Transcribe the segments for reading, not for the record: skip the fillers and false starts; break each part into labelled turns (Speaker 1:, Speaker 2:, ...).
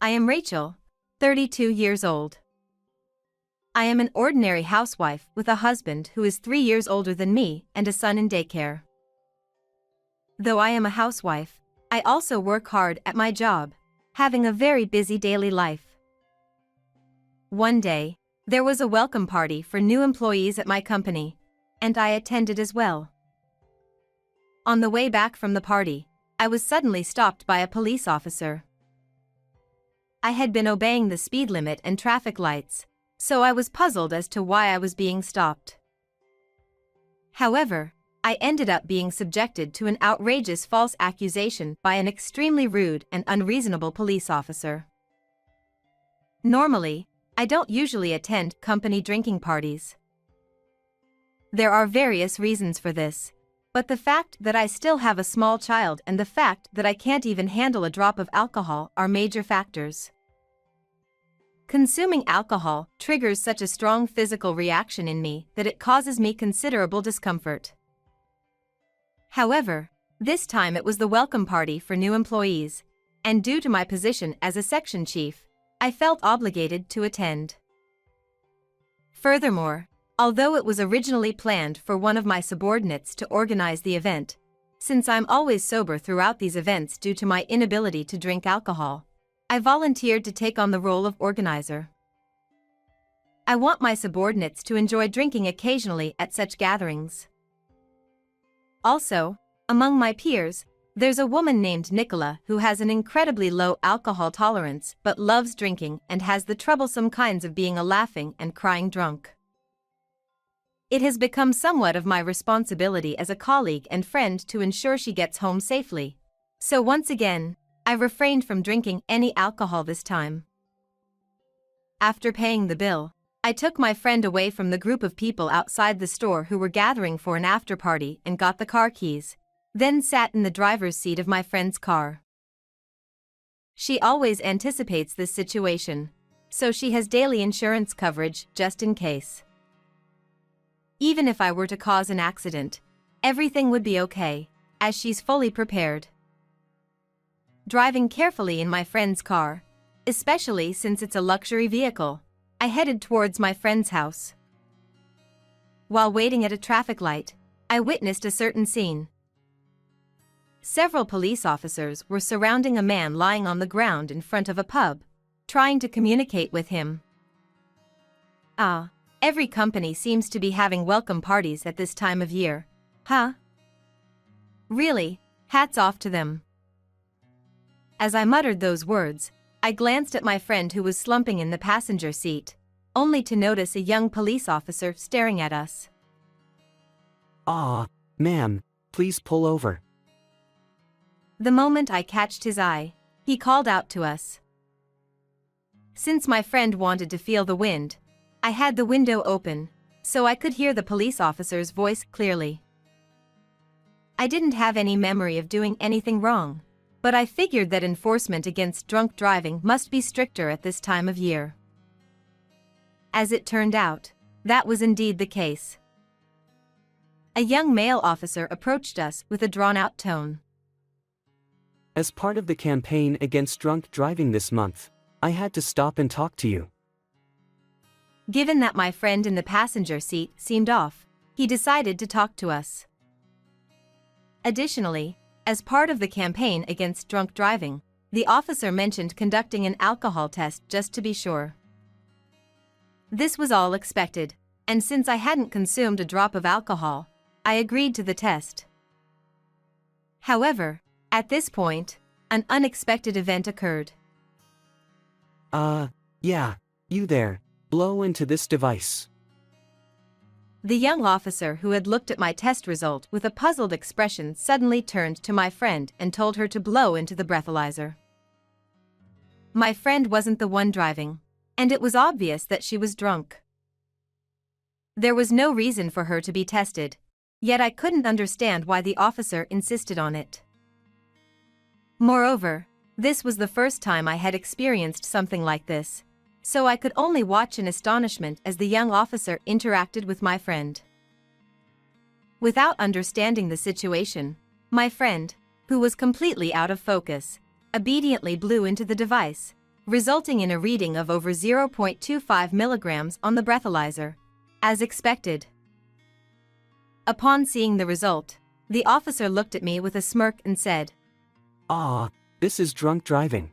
Speaker 1: I am Rachel, 32 years old. I am an ordinary housewife with a husband who is 3 years older than me and a son in daycare. Though I am a housewife, I also work hard at my job, having a very busy daily life. One day, there was a welcome party for new employees at my company, and I attended as well. On the way back from the party, I was suddenly stopped by a police officer. I had been obeying the speed limit and traffic lights, so I was puzzled as to why I was being stopped. However, I ended up being subjected to an outrageous false accusation by an extremely rude and unreasonable police officer. Normally, I don't usually attend company drinking parties. There are various reasons for this, but the fact that I still have a small child and the fact that I can't even handle a drop of alcohol are major factors. Consuming alcohol triggers such a strong physical reaction in me that it causes me considerable discomfort. However, this time it was the welcome party for new employees, and due to my position as a section chief, I felt obligated to attend. Furthermore, although it was originally planned for one of my subordinates to organize the event, since I'm always sober throughout these events due to my inability to drink alcohol, I volunteered to take on the role of organizer. I want my subordinates to enjoy drinking occasionally at such gatherings. Also, among my peers, there's a woman named Nicola who has an incredibly low alcohol tolerance but loves drinking and has the troublesome kinds of being a laughing and crying drunk. It has become somewhat of my responsibility as a colleague and friend to ensure she gets home safely. So once again, I refrained from drinking any alcohol this time. After paying the bill, I took my friend away from the group of people outside the store who were gathering for an after-party and got the car keys, then sat in the driver's seat of my friend's car. She always anticipates this situation, so she has daily insurance coverage just in case. Even if I were to cause an accident, everything would be okay, as she's fully prepared. Driving carefully in my friend's car, especially since it's a luxury vehicle, I headed towards my friend's house. While waiting at a traffic light, I witnessed a certain scene. Several police officers were surrounding a man lying on the ground in front of a pub, trying to communicate with him. Every company seems to be having welcome parties at this time of year, huh? Really, hats off to them. As I muttered those words, I glanced at my friend who was slumping in the passenger seat, only to notice a young police officer staring at us.
Speaker 2: Ma'am, please pull over.
Speaker 1: The moment I catched his eye, he called out to us. Since my friend wanted to feel the wind, I had the window open, so I could hear the police officer's voice clearly. I didn't have any memory of doing anything wrong, but I figured that enforcement against drunk driving must be stricter at this time of year. As it turned out, that was indeed the case. A young male officer approached us with a drawn-out tone.
Speaker 2: As part of the campaign against drunk driving this month, I had to stop and talk to you.
Speaker 1: Given that my friend in the passenger seat seemed off, he decided to talk to us. Additionally, as part of the campaign against drunk driving, the officer mentioned conducting an alcohol test just to be sure. This was all expected, and since I hadn't consumed a drop of alcohol, I agreed to the test. However, at this point, an unexpected event occurred.
Speaker 2: Yeah, you there, blow into this device.
Speaker 1: The young officer who had looked at my test result with a puzzled expression suddenly turned to my friend and told her to blow into the breathalyzer. My friend wasn't the one driving, and it was obvious that she was drunk. There was no reason for her to be tested, yet I couldn't understand why the officer insisted on it. Moreover, this was the first time I had experienced something like this, so I could only watch in astonishment as the young officer interacted with my friend. Without understanding the situation, my friend, who was completely out of focus, obediently blew into the device, resulting in a reading of over 0.25 milligrams on the breathalyzer, as expected. Upon seeing the result, the officer looked at me with a smirk and said,
Speaker 2: "Ah, this is drunk driving.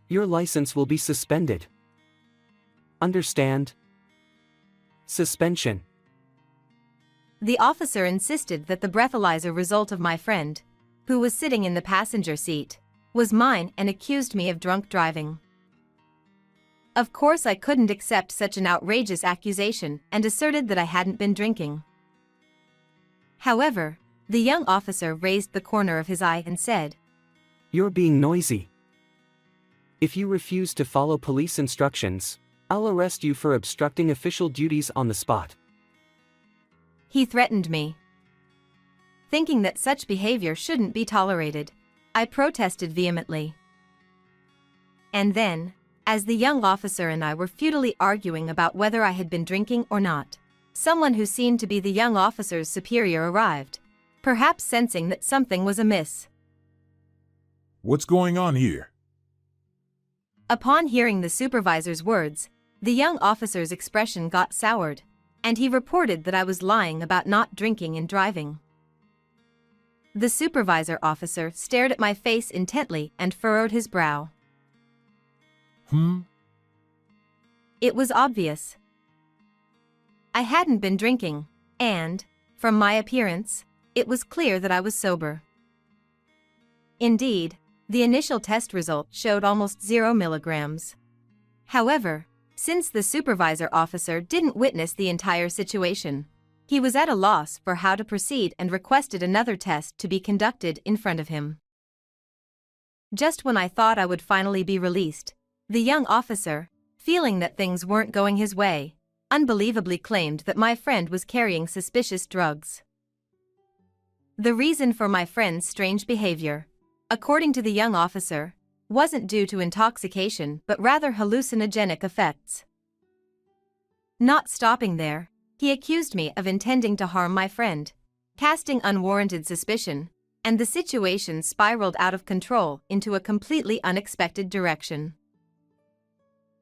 Speaker 2: Your license will be suspended. Understand? Suspension."
Speaker 1: The officer insisted that the breathalyzer result of my friend, who was sitting in the passenger seat, was mine and accused me of drunk driving. Of course, I couldn't accept such an outrageous accusation and asserted that I hadn't been drinking. However, the young officer raised the corner of his eye and said,
Speaker 2: "You're being noisy. If you refuse to follow police instructions, I'll arrest you for obstructing official duties on the spot."
Speaker 1: He threatened me. Thinking that such behavior shouldn't be tolerated, I protested vehemently. And then, as the young officer and I were futilely arguing about whether I had been drinking or not, someone who seemed to be the young officer's superior arrived, perhaps sensing that something was amiss.
Speaker 3: "What's going on here?"
Speaker 1: Upon hearing the supervisor's words, the young officer's expression got soured, and he reported that I was lying about not drinking and driving. The supervisor officer stared at my face intently and furrowed his brow. It was obvious. I hadn't been drinking, and, from my appearance, it was clear that I was sober. Indeed, the initial test result showed almost 0 milligrams. However, since the supervisor officer didn't witness the entire situation, he was at a loss for how to proceed and requested another test to be conducted in front of him. Just when I thought I would finally be released, the young officer, feeling that things weren't going his way, unbelievably claimed that my friend was carrying suspicious drugs. The reason for my friend's strange behavior, according to the young officer, wasn't due to intoxication but rather hallucinogenic effects. Not stopping there, he accused me of intending to harm my friend, casting unwarranted suspicion, and the situation spiraled out of control into a completely unexpected direction.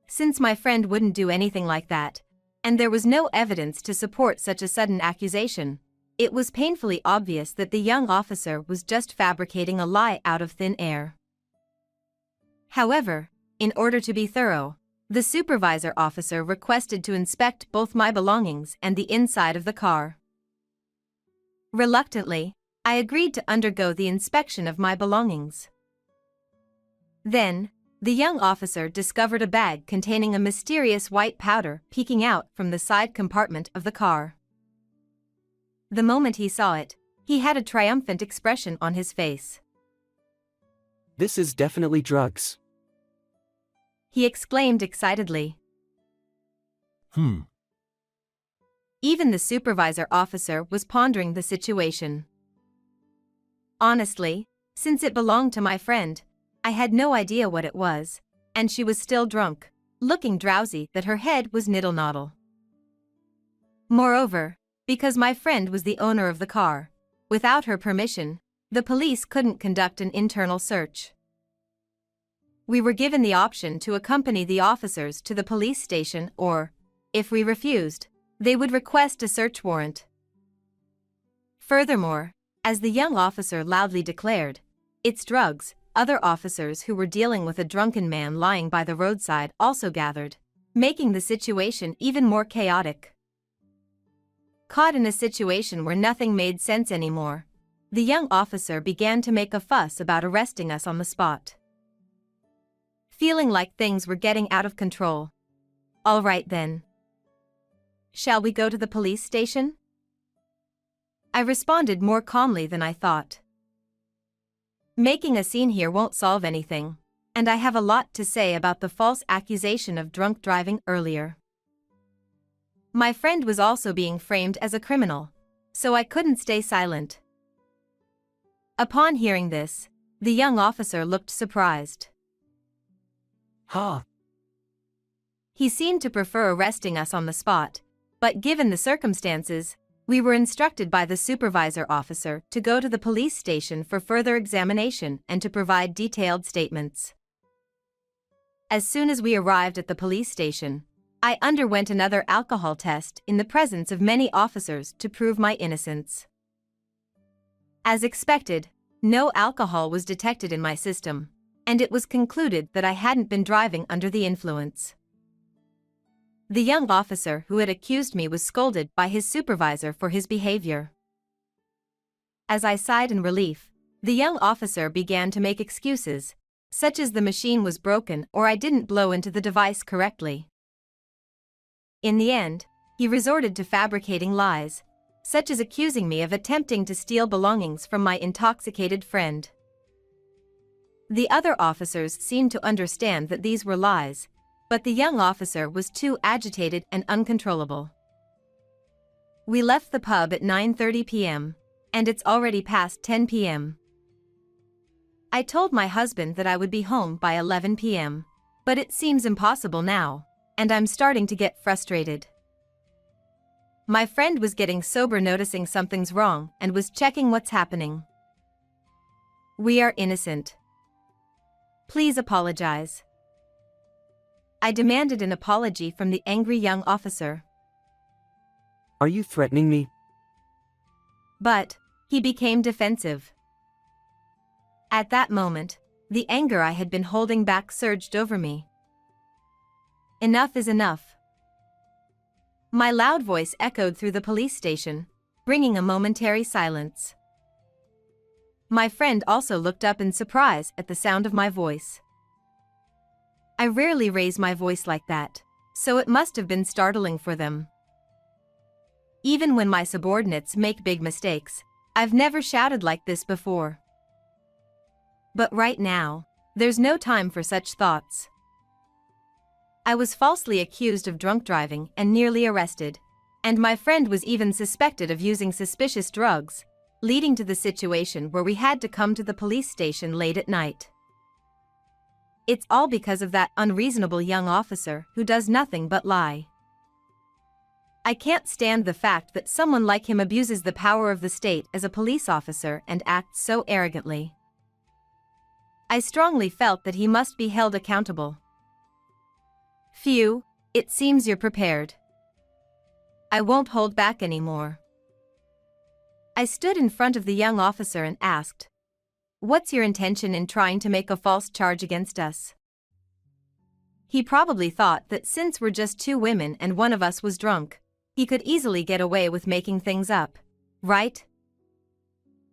Speaker 1: Since my friend wouldn't do anything like that, and there was no evidence to support such a sudden accusation, it was painfully obvious that the young officer was just fabricating a lie out of thin air. However, in order to be thorough, the supervisor officer requested to inspect both my belongings and the inside of the car. Reluctantly, I agreed to undergo the inspection of my belongings. Then, the young officer discovered a bag containing a mysterious white powder peeking out from the side compartment of the car. The moment he saw it, he had a triumphant expression on his face.
Speaker 2: "This is definitely drugs,"
Speaker 1: he exclaimed excitedly. Even the supervisor officer was pondering the situation. Honestly, since it belonged to my friend, I had no idea what it was, and she was still drunk, looking drowsy that her head was niddle-noddle. Moreover, because my friend was the owner of the car, without her permission, the police couldn't conduct an internal search. We were given the option to accompany the officers to the police station or, if we refused, they would request a search warrant. Furthermore, as the young officer loudly declared, "It's drugs," other officers who were dealing with a drunken man lying by the roadside also gathered, making the situation even more chaotic. Caught in a situation where nothing made sense anymore, the young officer began to make a fuss about arresting us on the spot. Feeling like things were getting out of control. "All right then. Shall we go to the police station?" I responded more calmly than I thought. Making a scene here won't solve anything, and I have a lot to say about the false accusation of drunk driving earlier. My friend was also being framed as a criminal, so I couldn't stay silent. Upon hearing this, the young officer looked surprised. He seemed to prefer arresting us on the spot, but given the circumstances, we were instructed by the supervisor officer to go to the police station for further examination and to provide detailed statements. As soon as we arrived at the police station, I underwent another alcohol test in the presence of many officers to prove my innocence. As expected, no alcohol was detected in my system, and it was concluded that I hadn't been driving under the influence. The young officer who had accused me was scolded by his supervisor for his behavior. As I sighed in relief, the young officer began to make excuses, such as the machine was broken or I didn't blow into the device correctly. In the end, he resorted to fabricating lies, such as accusing me of attempting to steal belongings from my intoxicated friend. The other officers seemed to understand that these were lies, but the young officer was too agitated and uncontrollable. We left the pub at 9:30 p.m., and it's already past 10 p.m. I told my husband that I would be home by 11 p.m., but it seems impossible now, and I'm starting to get frustrated. My friend was getting sober, noticing something's wrong, and was checking what's happening. We are innocent. Please apologize. I demanded an apology from the angry young officer.
Speaker 2: Are you threatening me?
Speaker 1: But he became defensive. At that moment, the anger I had been holding back surged over me. Enough is enough. My loud voice echoed through the police station, bringing a momentary silence. My friend also looked up in surprise at the sound of my voice. I rarely raise my voice like that, so it must have been startling for them. Even when my subordinates make big mistakes, I've never shouted like this before. But right now, there's no time for such thoughts. I was falsely accused of drunk driving and nearly arrested, and my friend was even suspected of using suspicious drugs, leading to the situation where we had to come to the police station late at night. It's all because of that unreasonable young officer who does nothing but lie. I can't stand the fact that someone like him abuses the power of the state as a police officer and acts so arrogantly. I strongly felt that he must be held accountable. Phew, it seems you're prepared. I won't hold back anymore. I stood in front of the young officer and asked, "What's your intention in trying to make a false charge against us?" He probably thought that since we're just two women and one of us was drunk, he could easily get away with making things up, right?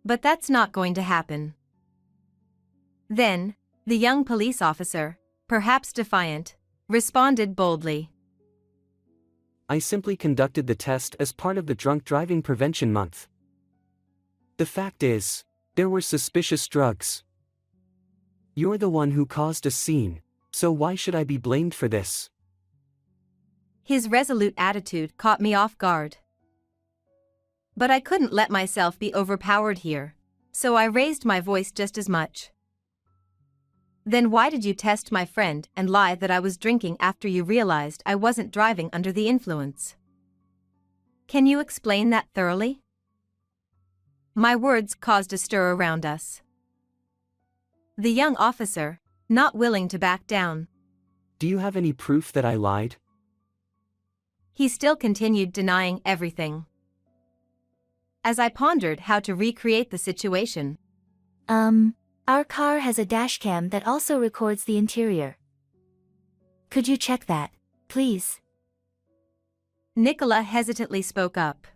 Speaker 1: But that's not going to happen. Then, the young police officer, perhaps defiant, responded boldly.
Speaker 2: I simply conducted the test as part of the Drunk Driving Prevention Month. The fact is, there were suspicious drugs. You're the one who caused a scene, so why should I be blamed for this?
Speaker 1: His resolute attitude caught me off guard. But I couldn't let myself be overpowered here, so I raised my voice just as much. Then why did you test my friend and lie that I was drinking after you realized I wasn't driving under the influence? Can you explain that thoroughly? My words caused a stir around us. The young officer, not willing to back down.
Speaker 2: Do you have any proof that I lied?
Speaker 1: He still continued denying everything. As I pondered how to recreate the situation.
Speaker 4: Our car has a dashcam that also records the interior. Could you check that, please?
Speaker 1: Nicola hesitantly spoke up.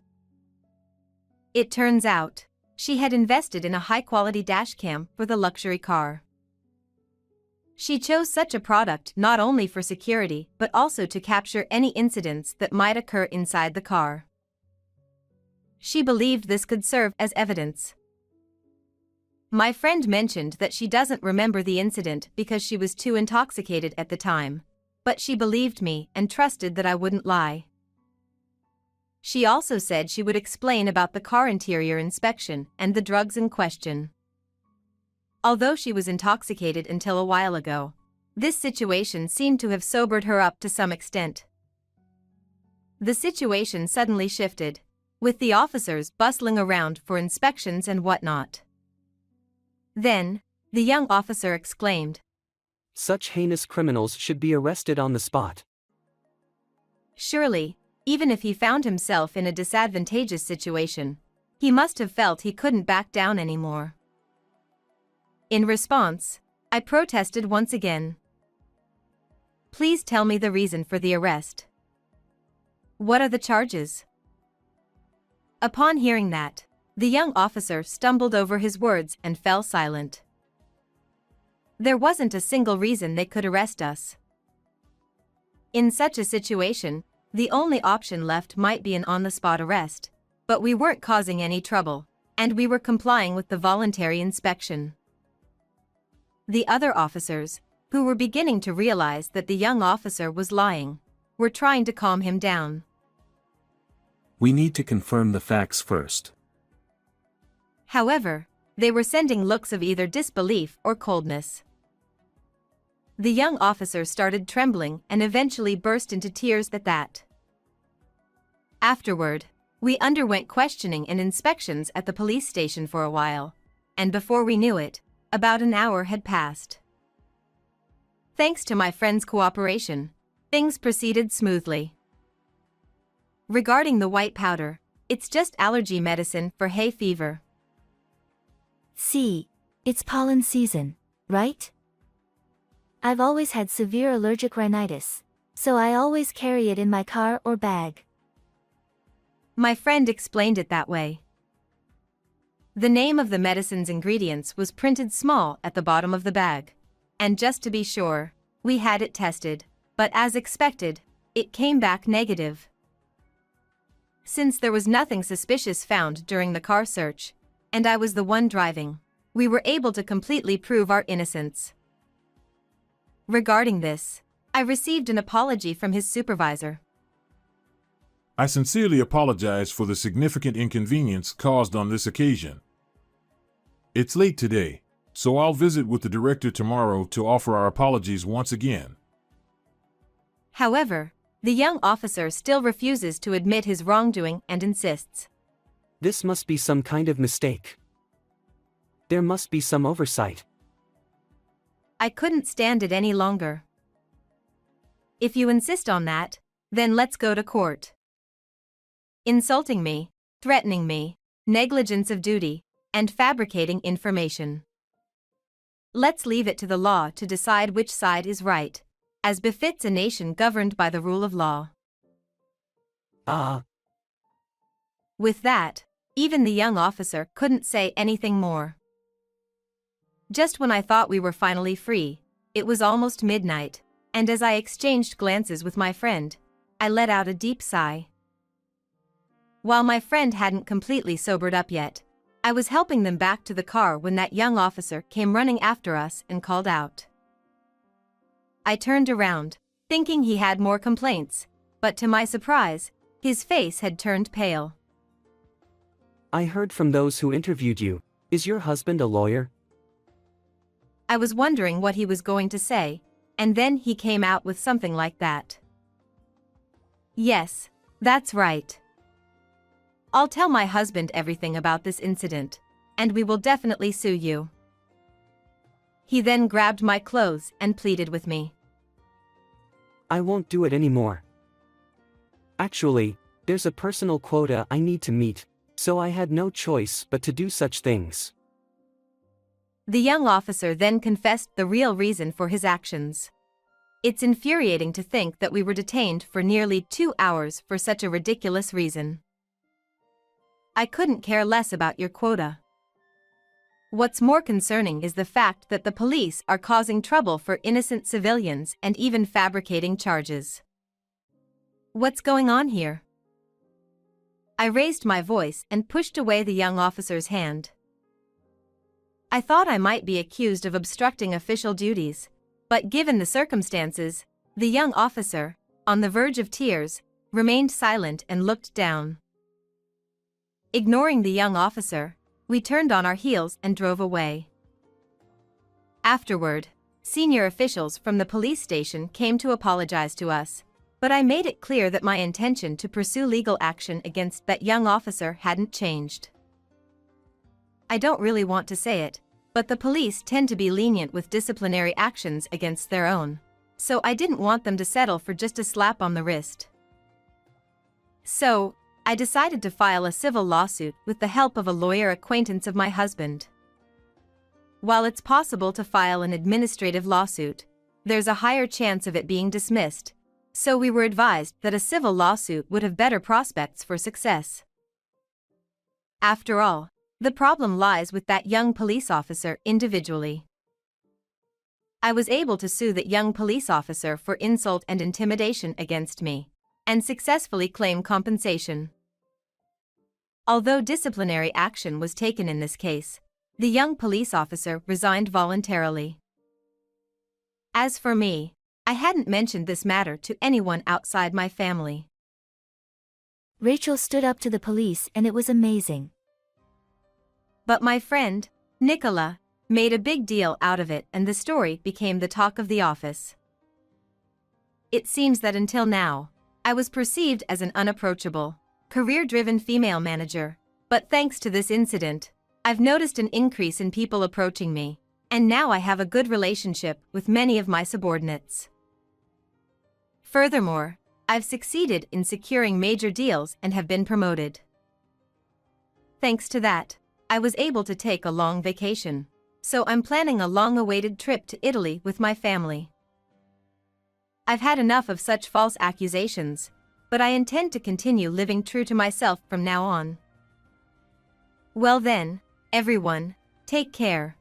Speaker 1: It turns out, she had invested in a high-quality dashcam for the luxury car. She chose such a product not only for security but also to capture any incidents that might occur inside the car. She believed this could serve as evidence. My friend mentioned that she doesn't remember the incident because she was too intoxicated at the time, but she believed me and trusted that I wouldn't lie. She also said she would explain about the car interior inspection and the drugs in question. Although she was intoxicated until a while ago, this situation seemed to have sobered her up to some extent. The situation suddenly shifted, with the officers bustling around for inspections and whatnot. Then, the young officer exclaimed,
Speaker 2: Such heinous criminals should be arrested on the spot.
Speaker 1: Surely, even if he found himself in a disadvantageous situation, he must have felt he couldn't back down anymore. In response, I protested once again. Please tell me the reason for the arrest. What are the charges? Upon hearing that, the young officer stumbled over his words and fell silent. There wasn't a single reason they could arrest us. In such a situation, the only option left might be an on-the-spot arrest, but we weren't causing any trouble, and we were complying with the voluntary inspection. The other officers, who were beginning to realize that the young officer was lying, were trying to calm him down.
Speaker 5: We need to confirm the facts first.
Speaker 1: However, they were sending looks of either disbelief or coldness. The young officer started trembling and eventually burst into tears at that. Afterward, we underwent questioning and inspections at the police station for a while, and before we knew it, about an hour had passed. Thanks to my friend's cooperation, things proceeded smoothly. Regarding the white powder, it's just allergy medicine for hay fever.
Speaker 4: See, it's pollen season, right? I've always had severe allergic rhinitis, so I always carry it in my car or bag.
Speaker 1: My friend explained it that way. The name of the medicine's ingredients was printed small at the bottom of the bag, and just to be sure, we had it tested, but as expected, it came back negative. Since there was nothing suspicious found during the car search, and I was the one driving, we were able to completely prove our innocence. Regarding this, I received an apology from his supervisor.
Speaker 3: I sincerely apologize for the significant inconvenience caused on this occasion. It's late today, so I'll visit with the director tomorrow to offer our apologies once again.
Speaker 1: However, the young officer still refuses to admit his wrongdoing and insists.
Speaker 2: This must be some kind of mistake. There must be some oversight.
Speaker 1: I couldn't stand it any longer. If you insist on that, then let's go to court. Insulting me, threatening me, negligence of duty, and fabricating information. Let's leave it to the law to decide which side is right, as befits a nation governed by the rule of law. With that, even the young officer couldn't say anything more. Just when I thought we were finally free, it was almost midnight, and as I exchanged glances with my friend, I let out a deep sigh. While my friend hadn't completely sobered up yet, I was helping them back to the car when that young officer came running after us and called out. I turned around, thinking he had more complaints, but to my surprise, his face had turned pale.
Speaker 2: I heard from those who interviewed you. Is your husband a lawyer?
Speaker 1: I was wondering what he was going to say, and then he came out with something like that. Yes, that's right. I'll tell my husband everything about this incident, and we will definitely sue you. He then grabbed my clothes and pleaded with me.
Speaker 2: I won't do it anymore. Actually, there's a personal quota I need to meet, so I had no choice but to do such things.
Speaker 1: The young officer then confessed the real reason for his actions. It's infuriating to think that we were detained for nearly 2 hours for such a ridiculous reason. I couldn't care less about your quota. What's more concerning is the fact that the police are causing trouble for innocent civilians and even fabricating charges. What's going on here? I raised my voice and pushed away the young officer's hand. I thought I might be accused of obstructing official duties, but given the circumstances, the young officer, on the verge of tears, remained silent and looked down. Ignoring the young officer, we turned on our heels and drove away. Afterward, senior officials from the police station came to apologize to us, but I made it clear that my intention to pursue legal action against that young officer hadn't changed. I don't really want to say it, but the police tend to be lenient with disciplinary actions against their own. So I didn't want them to settle for just a slap on the wrist. So, I decided to file a civil lawsuit with the help of a lawyer acquaintance of my husband. While it's possible to file an administrative lawsuit, there's a higher chance of it being dismissed, so we were advised that a civil lawsuit would have better prospects for success. After all, the problem lies with that young police officer individually. I was able to sue that young police officer for insult and intimidation against me, and successfully claim compensation. Although disciplinary action was taken in this case, the young police officer resigned voluntarily. As for me, I hadn't mentioned this matter to anyone outside my family.
Speaker 4: Rachel stood up to the police and it was amazing.
Speaker 1: But my friend, Nicola, made a big deal out of it and the story became the talk of the office. It seems that until now, I was perceived as an unapproachable, career-driven female manager, but thanks to this incident, I've noticed an increase in people approaching me, and now I have a good relationship with many of my subordinates. Furthermore, I've succeeded in securing major deals and have been promoted. Thanks to that, I was able to take a long vacation, so I'm planning a long-awaited trip to Italy with my family. I've had enough of such false accusations, but I intend to continue living true to myself from now on. Well then, everyone, take care.